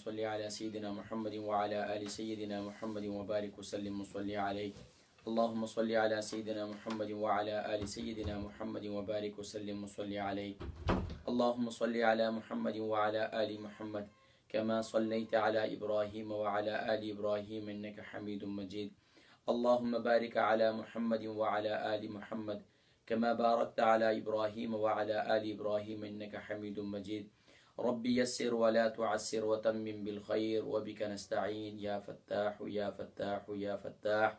صل على سيدنا محمد وعلى آل سيدنا محمد وبارك وسلم وصل عليه. اللهم صل على سيدنا محمد وعلى آل سيدنا محمد وبارك وسلم وصل عليه. اللهم صل على محمد وعلى آل محمد كما صليت على إبراهيم وعلى آل إبراهيم إنك حميد مجيد. اللهم بارك على محمد وعلى آل محمد كما باركت على إبراهيم وعلى آل إبراهيم إنك حميد مجيد. ربي يسر ولا تعسر وتمم بالخير وبك نستعين يا فتاح يا فتاح يا فتاح.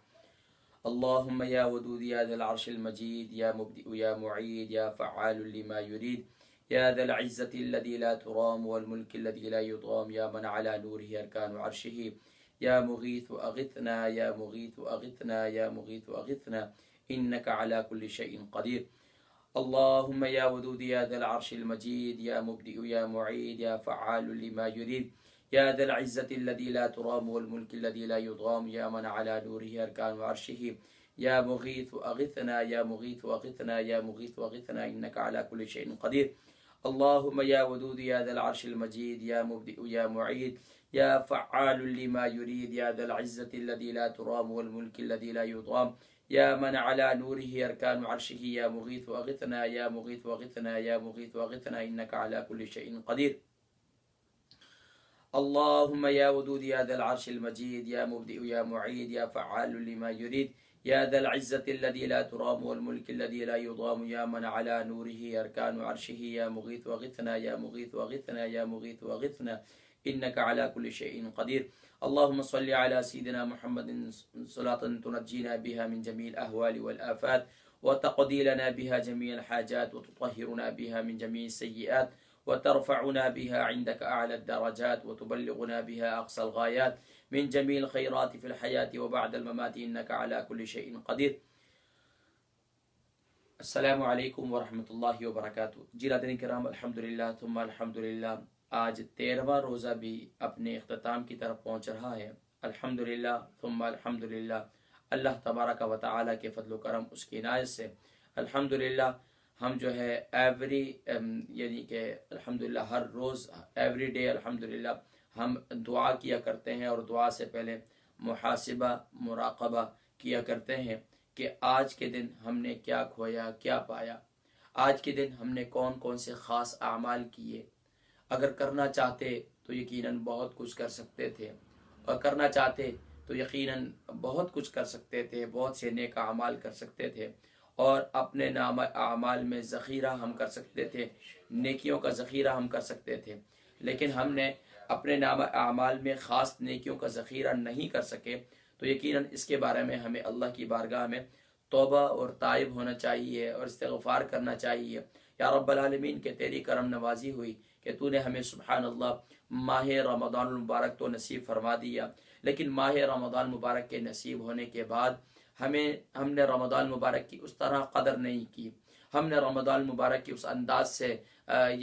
اللهم يا ودود يا ذا العرش المجيد يا مبدئ يا معيد يا فعال لما يريد يا ذا العزة الذي لا ترام والملك الذي لا يضام يا من على نوره أركان عرشه يا مغيث أغثنا يا مغيث أغثنا يا مغيث أغثنا إنك على كل شيء قدير. اللهم يا ودود يا ذا العرش المجيد يا مبدئ يا معيد يا فعال لما يريد يا ذا العزة الذي لا ترام والملك الذي لا يضام يا من على نوره أركان عرشه يا مغيث أغثنا يا مغيث أغثنا يا مغيث أغثنا إنك على كل شيء قدير. اللهم يا ودود يا ذا العرش المجيد يا مبدئ يا معيد يا فعال لما يريد يا ذا العزة الذي لا ترام والملك الذي لا يضام يا من على نوره أركان عرشه يا مغيث أغثنا يا مغيث أغثنا يا مغيث أغثنا إنك على كل شيء قدير. اللهم يا ودود يا ذا العرش المجيد يا مبدئ يا معيد يا فعال لما يريد يا ذا العزة الذي لا ترام والملك الذي لا يضام يا من على نوره أركان عرشه يا مغيث أغثنا يا مغيث أغثنا يا مغيث أغثنا إنك على كل شيء قدير. اللهم صل على سيدنا محمد صلاة تنجينا بها من جميع الأهوال والآفات وتقضي لنا بها جميع الحاجات وتطهرنا بها من جميع السيئات وترفعنا بها عندك أعلى الدرجات وتبلغنا بها أقصى الغايات من جميع الخيرات في الحياة وبعد الممات إنك على كل شيء قدير. السلام علیکم ورحمۃ اللہ وبرکاتہ. جی ناظرین کرام، الحمدللہ ثم الحمدللہ، آج 13واں روزہ بھی اپنے اختتام کی طرف پہنچ رہا ہے. الحمدللہ ثم الحمدللہ، اللہ تبارک و تعالیٰ کے فضل و کرم، اس کی عنایت سے الحمدللہ ہم جو ہے یعنی کہ الحمدللہ ہر روز ایوری ڈے الحمدللہ ہم دعا کیا کرتے ہیں، اور دعا سے پہلے محاسبہ مراقبہ کیا کرتے ہیں کہ آج کے دن ہم نے کیا کھویا کیا پایا، آج کے دن ہم نے کون کون سے خاص اعمال کیے. اگر کرنا چاہتے تو یقیناً بہت کچھ کر سکتے تھے، اور کرنا چاہتے تو یقیناً بہت کچھ کر سکتے تھے، بہت سے نیک اعمال کر سکتے تھے، اور اپنے نام اعمال میں ذخیرہ ہم کر سکتے تھے، نیکیوں کا ذخیرہ ہم کر سکتے تھے. لیکن ہم نے اپنے نام اعمال میں خاص نیکیوں کا ذخیرہ نہیں کر سکے، تو یقیناً اس کے بارے میں ہمیں اللہ کی بارگاہ میں توبہ اور تائب ہونا چاہیے اور استغفار کرنا چاہیے. یا رب العالمین کہ تیری کرم نوازی ہوئی کہ تو نے ہمیں سبحان اللہ ماہ رمضان المبارک تو نصیب فرما دیا، لیکن ماہ رمضان مبارک کے نصیب ہونے کے بعد ہم نے رمضان مبارک کی اس طرح قدر نہیں کی، ہم نے رمضان مبارک کی اس انداز سے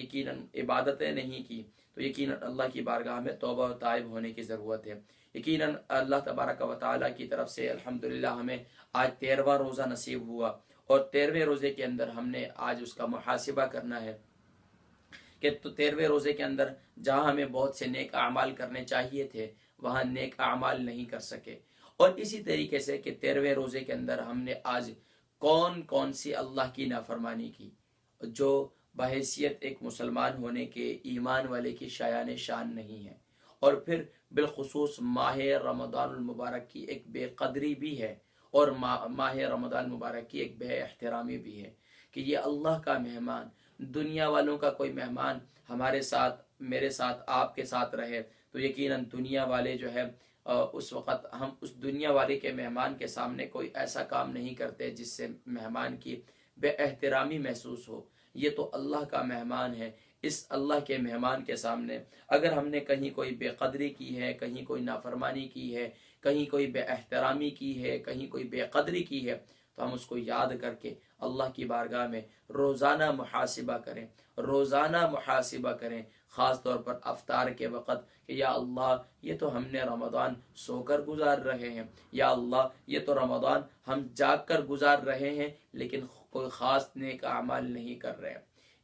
یقیناً عبادتیں نہیں کی. تو یقیناً اللہ کی بارگاہ میں توبہ و تائب ہونے کی ضرورت ہے. یقیناً اللہ تبارک و تعالیٰ کی طرف سے الحمدللہ ہمیں آج 13واں روزہ نصیب ہوا، اور 13ویں روزے کے اندر ہم نے آج اس کا محاسبہ کرنا ہے کہ تو 13ویں روزے کے اندر جہاں ہمیں بہت سے نیک اعمال کرنے چاہیے تھے وہاں نیک اعمال نہیں کر سکے. اور اسی طریقے سے کہ 13ویں روزے کے اندر ہم نے آج کون کون سی اللہ کی نافرمانی کی جو بحیثیت ایک مسلمان ہونے کے ایمان والے کی شایان شان نہیں ہے. اور پھر بالخصوص ماہ رمضان المبارک کی ایک بے قدری بھی ہے، اور ماہ رمضان مبارک کی ایک بے احترامی بھی ہے کہ یہ اللہ کا مہمان، دنیا والوں کا کوئی مہمان ہمارے ساتھ، میرے ساتھ، آپ کے ساتھ رہے تو یقیناً دنیا والے جو ہے اس وقت ہم اس دنیا والے کے مہمان کے سامنے کوئی ایسا کام نہیں کرتے جس سے مہمان کی بے احترامی محسوس ہو. یہ تو اللہ کا مہمان ہے، اس اللہ کے مہمان کے سامنے اگر ہم نے کہیں کوئی بے قدری کی ہے، کہیں کوئی نافرمانی کی ہے، کہیں کوئی بے احترامی کی ہے، کہیں کوئی بے قدری کی ہے، تو ہم اس کو یاد کر کے اللہ کی بارگاہ میں روزانہ محاسبہ کریں، روزانہ محاسبہ کریں، خاص طور پر افطار کے وقت کہ یا اللہ یہ تو ہم نے رمضان سو کر گزار رہے ہیں، یا اللہ یہ تو رمضان ہم جاگ کر گزار رہے ہیں، لیکن کوئی خاص نیک اعمال نہیں کر رہے ہیں.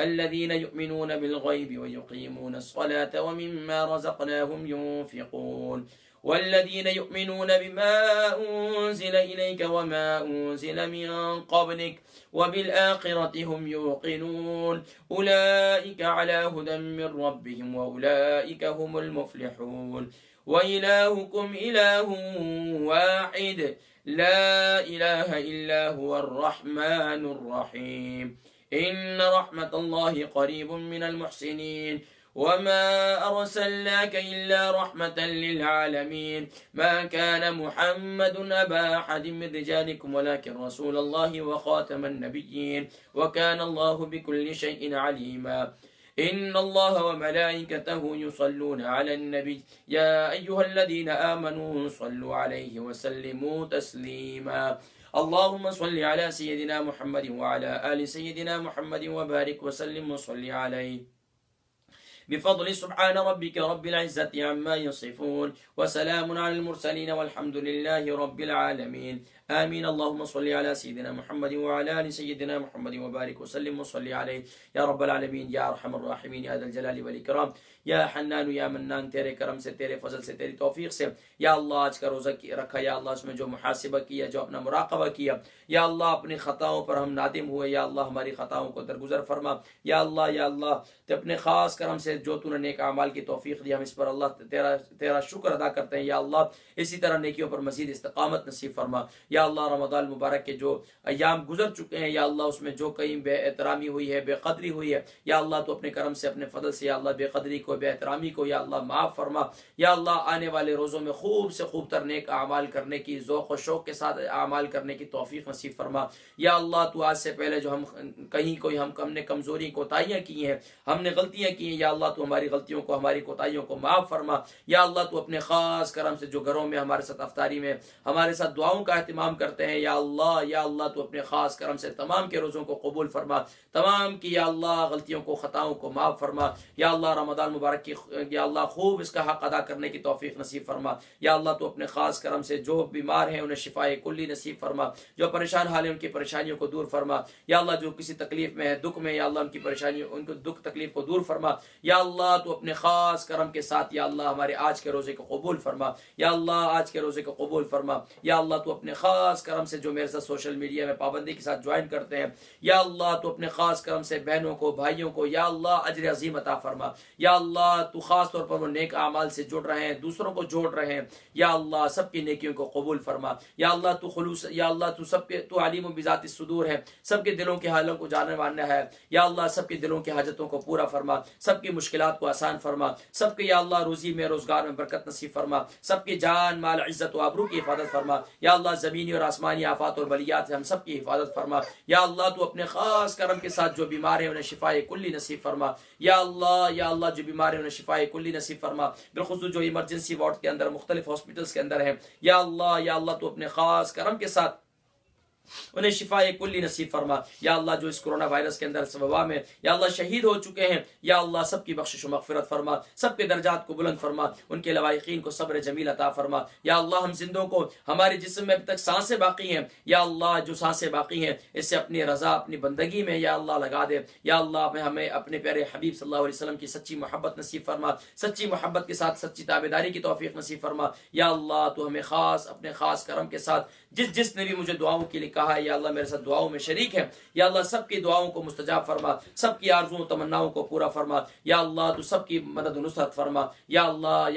الذين يؤمنون بالغيب ويقيمون الصلاة ومما رزقناهم ينفقون والذين يؤمنون بما أنزل إليك وما أنزل من قبلك وبالآخرة هم يوقنون أولئك على هدى من ربهم وأولئك هم المفلحون وإلهكم إله واحد لا إله إلا هو الرحمن الرحيم إن رحمة الله قريب من المحسنين وما أرسلناك إلا رحمة للعالمين ما كان محمد أبا أحد من رجالكم ولكن رسول الله وخاتم النبيين وكان الله بكل شيء عليما إن الله وملائكته يصلون على النبي يا أيها الذين آمنوا صلوا عليه وسلموا تسليما اللهم صل على سيدنا محمد وعلى آل سيدنا محمد وبارك وسلم وصل عليه بفضل سبحان ربك رب العزة عما يصفون وسلام على المرسلين والحمد لله رب العالمين آمين اللهم صل على سيدنا محمد وعلى آل سيدنا محمد وبارك وسلم وصل عليه يا رب العالمين يا أرحم الراحمين يا ذا الجلال والإكرام یا حنان یا منان تیرے کرم سے تیرے فضل سے تیری توفیق سے یا اللہ آج کا روزہ رکھا یا اللہ اس میں جو محاسبہ کیا جو اپنا مراقبہ کیا یا اللہ اپنی خطاؤں پر ہم نادم ہوئے یا اللہ ہماری خطاؤں کو درگزر فرما یا اللہ تو اپنے خاص کرم سے جو تو نے نیک اعمال کی توفیق دی ہم اس پر اللہ تیرا شکر ادا کرتے ہیں یا اللہ اسی طرح نیکیوں پر مزید استقامت نصیب فرما یا اللہ رمضان المبارک کے جو ایام گزر چکے ہیں یا اللہ اس میں جو کہیں بے احترامی ہوئی ہے بے قدری ہوئی ہے یا اللہ تو اپنے کرم سے اپنے فضل سے یا اللہ بے قدری کو بے احترامی کو یا اللہ معاف فرما یا اللہ آنے والے روزوں میں خوب سے خوب تر نیک اعمال کرنے کی ذوق و شوق کے ساتھ اعمال کرنے کی توفیق نصیب فرما یا اللہ تو آج سے پہلے جو ہم کہیں کوئی ہم نے کمزوری کوتاہیاں کی ہیں ہم نے غلطیاں کی ہیں یا اللہ تو ہماری غلطیوں کو ہماری کوتاہیوں کو معاف فرما یا اللہ تو اپنے خاص کرم سے جو گھروں میں ہمارے ساتھ افطاری میں ہمارے ساتھ دعاؤں کا اہتمام کرتے ہیں یا اللہ تو اپنے خاص کرم سے تمام کے روزوں کو قبول فرما تمام کی یا اللہ غلطیوں کو خطاؤں کو معاف فرما یا اللہ رمضان مبارک کی یا اللہ خوب اس کا حق ادا کرنے کی توفیق نصیب فرما یا اللہ تو اپنے خاص کرم سے جو بیمار ہیں انہیں شفاء کلی نصیب فرما جو پریشان حال ہیں ان کی پریشانیوں کو دور فرما یا اللہ جو کسی تکلیف میں ہے دکھ میں یا اللہ ان کی پریشانیوں ان کو دکھ تکلیف کو دور فرما یا اللہ تو اپنے خاص کرم کے ساتھ یا اللہ ہمارے آج کے روزے کو قبول فرما یا اللہ آج کے روزے کو قبول فرما یا اللہ تو اپنے خاص کرم سے جو میرے ساتھ سوشل میڈیا میں پابندی کے ساتھ جوائن کرتے ہیں یا اللہ تو اپنے خاص کرم سے بہنوں کو بھائیوں کو یا اللہ اجر عظیم عطا فرما یا اللہ تو خاص طور پر وہ نیک اعمال سے جڑ رہے ہیں دوسروں کو جوڑ رہے ہیں یا اللہ سب کی نیکیوں کو قبول فرما یا اللہ تو خلوص یا اللہ تو سب کے تو علیم بذات الصدور ہے سب کے دلوں کے حالوں کو جاننے والا ہے یا اللہ سب کے دلوں کی حاجتوں کو پورا فرما سب کی مشکلات کو آسان فرما سب کے یا اللہ روزی میں روزگار میں برکت نصیب فرما سب کی جان مال عزت و آبرو کی حفاظت فرما یا اللہ زمینی اور آسمانی آفات اور بلیات سے ہم سب کی حفاظت فرما یا اللہ تو اپنے خاص کرم کے ساتھ جو بیمار ہیں انہیں شفاء کلی نصیب فرما یا اللہ جو بیمار ہیں انہیں شفاء کلی نصیب فرما بالخصوص جو ایمرجنسی وارڈ کے اندر مختلف ہاسپٹلس کے اندر ہیں یا اللہ تو اپنے خاص کرم کے ساتھ انہیں شفاء کلی نصیب فرما یا اللہ جو اس کرونا وائرس کے اندر وبا میں یا اللہ شہید ہو چکے ہیں یا اللہ سب کی بخشش و مغفرت فرما سب کے درجات کو بلند فرما ان کے لواحقین کو صبر جمیل عطا فرما یا اللہ ہم زندوں کو ہمارے جسم میں اب تک سانسیں باقی ہیں یا اللہ جو سانسیں باقی ہیں اس سے اپنی رضا اپنی بندگی میں یا اللہ لگا دے یا اللہ ہمیں اپنے پیارے حبیب صلی اللہ علیہ وسلم کی سچی محبت نصیب فرما سچی محبت کے ساتھ سچی تابعداری کی توفیق نصیب فرما یا اللہ تو ہمیں خاص اپنے خاص کرم کے ساتھ جس نے بھی مجھے دعاؤں کے لیے کہا ہے یا اللہ میرے ساتھ دعاؤں میں شریک ہے یا اللہ سب کی دعاؤں کو مستجاب فرما سب کی آرزوؤں و تمناؤں کو پورا فرما یا اللہ تو سب کی مدد و نصرت فرما یا اللہ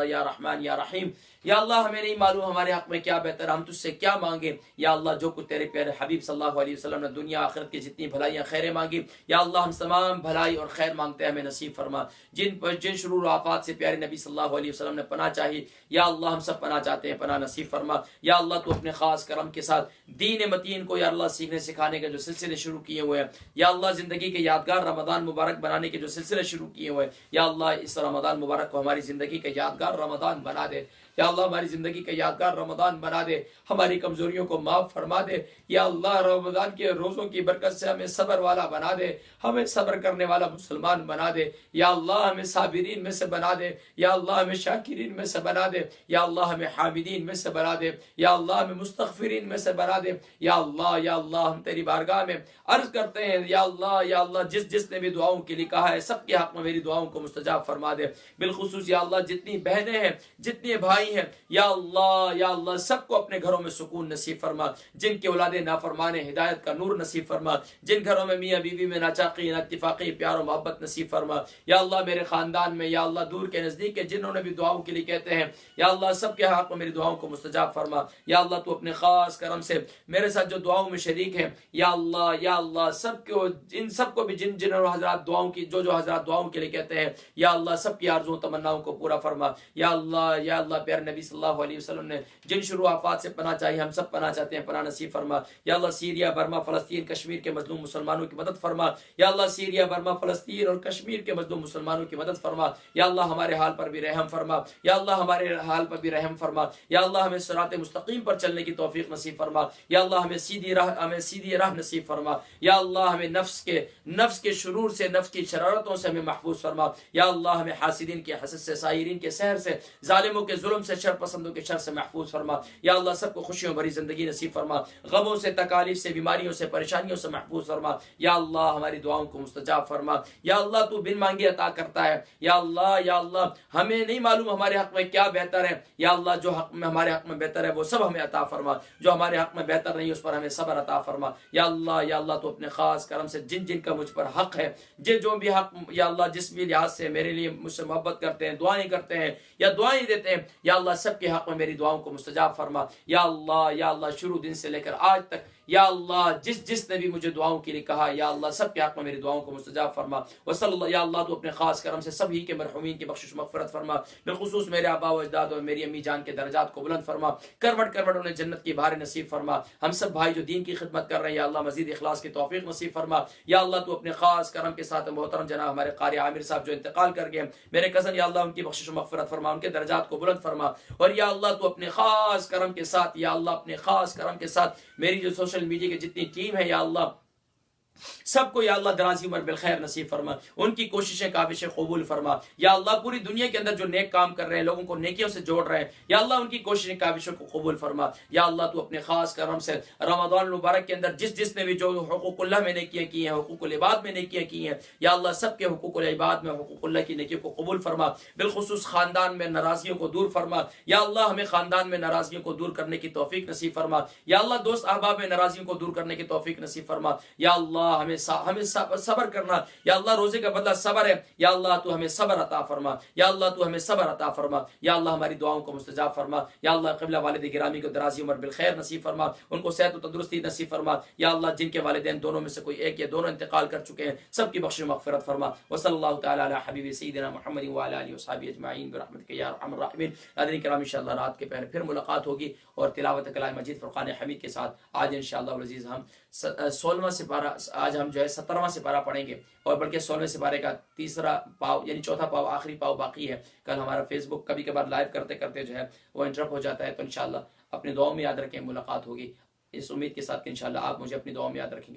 یا رحمان یا رحیم یا اللہ ہمیں نہیں معلوم ہمارے حق میں کیا بہتر ہم تجھ سے کیا مانگے یا اللہ جو کچھ تیرے پیارے حبیب صلی اللہ علیہ وسلم نے دنیا آخرت کی جتنی بھلائیاں خیریں مانگی یا اللہ ہم تمام بھلائی اور خیر مانگتے ہیں ہمیں نصیب فرما جن شرور و آفات سے پیارے نبی صلی اللہ علیہ وسلم نے پناہ چاہی یا اللہ ہم سب پناہ چاہتے ہیں پناہ نصیب فرما یا اللہ تو اپنے خاص کرم کے ساتھ دین متین کو یا اللہ سیکھنے سکھانے کے جو سلسلے شروع کیے ہوئے ہیں یا اللہ زندگی کے یادگار رمضان مبارک بنانے کے جو سلسلے شروع کیے ہوئے ہیں یا اللہ اس رمضان مبارک کو ہماری زندگی کا یادگار رمضان بنا دے یا اللہ ہماری زندگی کا یادگار رمضان بنا دے ہماری کمزوریوں کو معاف فرما دے یا اللہ رمضان کے روزوں کی برکت سے ہمیں صبر والا بنا دے ہمیں صبر کرنے والا مسلمان بنا دے یا اللہ ہمیں صابرین میں سے بنا دے یا اللہ ہمیں شاکرین میں سے بنا دے یا اللہ ہمیں حامدین میں سے بنا دے یا اللہ ہمیں مستغفرین میں سے بنا دے یا اللہ ہم تیری بارگاہ میں عرض کرتے ہیں یا اللہ جس نے بھی دعاؤں کے لیے کہا ہے سب کے حق میں میری دعاؤں کو مستجاب فرما دے بالخصوص یا اللہ جتنی بہنیں ہیں جتنے بھائی ہیں یا اللہ سب کو اپنے گھروں میں سکون نصیب فرما جن کے اولادیں نافرمان ہدایت کا نور نصیب فرما جن گھروں میں میاں بیوی میں ناچاقی اتفاقی پیار و محبت نصیب فرما یا اللہ میرے خاندان میں یا اللہ دور کے نزدیک کے جنہوں نے بھی دعاؤں کے لیے کہتے ہیں یا اللہ سب کے حق میں میری دعاؤں کو مستجاب فرما یا اللہ تو اپنے خاص کرم سے میرے ہمارے ساتھ جو دعاؤں میں شریک ہیں یا اللہ سب کو، ان سب کو بھی جن حضرات دعاؤں کی جو حضرات دعاؤں کے لیے کہتے ہیں یا اللہ سب کی آرزو تمناؤں کو پورا فرما یا اللہ پیارے نبی صلی اللہ علیہ وسلم نے جن شروع آفات سے پناہ چاہیے ہم سب پناہ چاہتے ہیں، پناہ نصیب فرما یا اللہ سیریا برما فلسطین کشمیر کے مظلوم مسلمانوں کی مدد فرما یا اللہ سیریا برما فلسطین اور کشمیر کے مظلوم مسلمانوں کی مدد فرما یا اللہ ہمارے حال پر بھی رحم فرما یا اللہ ہمارے حال پر بھی رحم فرما یا اللہ ہمیں صراط مستقیم پر چلنے کی توفیق نصیب فرما یا اللہ ہمیں سیدھی راہ نصیب فرما یا اللہ ہمیں نفس کے شرور سے، نفس کی شرارتوں سے ہمیں محفوظ فرما یا اللہ ہمیں حاسدین کے حسد سے، سائرین کے سحر سے، ظالموں کے ظلم سے، شر پسندوں کے شر سے محفوظ فرما یا اللہ سب کو خوشیوں بھری زندگی نصیب فرما، غموں سے، تکالیف سے، بیماریوں سے، پریشانیوں سے محفوظ فرما یا اللہ ہماری دعاؤں کو مستجاب فرما یا اللہ تو بن مانگے عطا کرتا ہے یا اللہ ہمیں نہیں معلوم ہمارے حق میں کیا بہتر ہے یا اللہ جو حق میں ہمارے حق میں بہتر ہے وہ سب ہمیں عطا فرما، جو ہمارے حق میں بہتر نہیں اس پر ہمیں صبر عطا فرما یا اللہ تو اپنے خاص کرم سے جن کا مجھ پر حق ہے، جو بھی حق یا اللہ جس بھی لحاظ سے میرے لیے مجھ سے محبت کرتے ہیں، دعائیں کرتے ہیں یا دعائیں دیتے ہیں یا اللہ سب کے حق میں میری دعاؤں کو مستجاب فرما یا اللہ شروع دن سے لے کر آج تک یا اللہ جس نے بھی مجھے دعاؤں کے لیے کہا یا اللہ سب کے حق میں میری دعاؤں کو مستجاب فرما وصلی اللہ یا اللہ تو اپنے خاص کرم سے سبھی کے مرحومین کی بخشش مغفرت فرما، بالخصوص میرے آبا و اجداد اور میری امی جان کے درجات کو بلند فرما، کروٹ انہیں جنت کی بہاریں نصیب فرما، ہم سب بھائی جو دین کی خدمت کر رہے ہیں یا اللہ مزید اخلاص کی توفیق نصیب فرما یا اللہ تو اپنے خاص کرم کے ساتھ محترم جناب ہمارے قاری عامر صاحب جو انتقال کر گئے میرے کزن یا اللہ ان کی بخشش و مغفرت فرما، ان کے درجات کو بلند فرما اور یا اللہ تو اپنے خاص کرم کے ساتھ یا اللہ اپنے خاص کرم کے ساتھ میری جو سوشل میڈیا کی جتنی ٹیم ہے یا اللہ سب کو یا اللہ درازی عمر بالخیر نصیب فرما، ان کی کوششیں کاوشیں قبول فرما یا اللہ پوری دنیا کے اندر جو نیک کام کر رہے ہیں، لوگوں کو نیکیوں سے جوڑ رہے ہیں یا اللہ ان کی کوششیں کاوشوں کو قبول فرما یا اللہ تو اپنے خاص کرم سے رمضان المبارک کے اندر جس نے بھی جو حقوق اللہ میں نیکیاں کی ہیں، حقوق العباد میں نیکیاں کی ہیں یا اللہ سب کے حقوق العباد میں حقوق اللہ کی نیکیوں کو قبول فرما، بالخصوص خاندان میں ناراضیوں کو دور فرما یا اللہ ہمیں خاندان میں ناراضیوں کو دور کرنے کی توفیق نصیب فرما یا اللہ دوست احباب میں ناراضیوں کو دور کرنے کی توفیق نصیب فرما یا اللہ ہمیں صبر کرنا یا اللہ روزے کا بدلہ صبر ہے یا اللہ تو ہمیں صبر عطا فرما یا اللہ تو ہمیں صبر عطا فرما یا اللہ ہماری دعاؤں کو مستجاب فرما یا اللہ قبلہ والد گرامی کو دراز عمر بالخیر نصیب فرما، ان کو صحت و تندرستی نصیب فرما یا اللہ جن کے والدین دونوں میں سے کوئی ایک یا دونوں انتقال کر چکے ہیں سب کی بخش و مغفرت فرما وصلی اللہ تعالی علی حبیب سیدنا محمد وعلی آلہ وصحبہ اجمعین برحمتک یا ارحم الراحمین۔ ناظرین کرام انشاءاللہ رات کے پہر پھر ملاقات ہوگی اور تلاوت کلام مجید فرقان حمید کے ساتھ۔ آج انشاءاللہ العزیز ہم 16واں سپارہ، آج ہم جو ہے 17واں سپارہ پڑھیں گے اور بلکہ 16ویں سپارے کا تیسرا پاؤ یعنی چوتھا پاؤ آخری پاؤ باقی ہے۔ کل ہمارا فیس بک کبھی کبھار لائیو کرتے کرتے جو ہے وہ انٹرپٹ ہو جاتا ہے، تو انشاءاللہ اپنی دعاؤں میں یاد رکھیں، ملاقات ہوگی اس امید کے ساتھ کہ انشاءاللہ آپ مجھے اپنی دعاؤں میں یاد رکھیں گے۔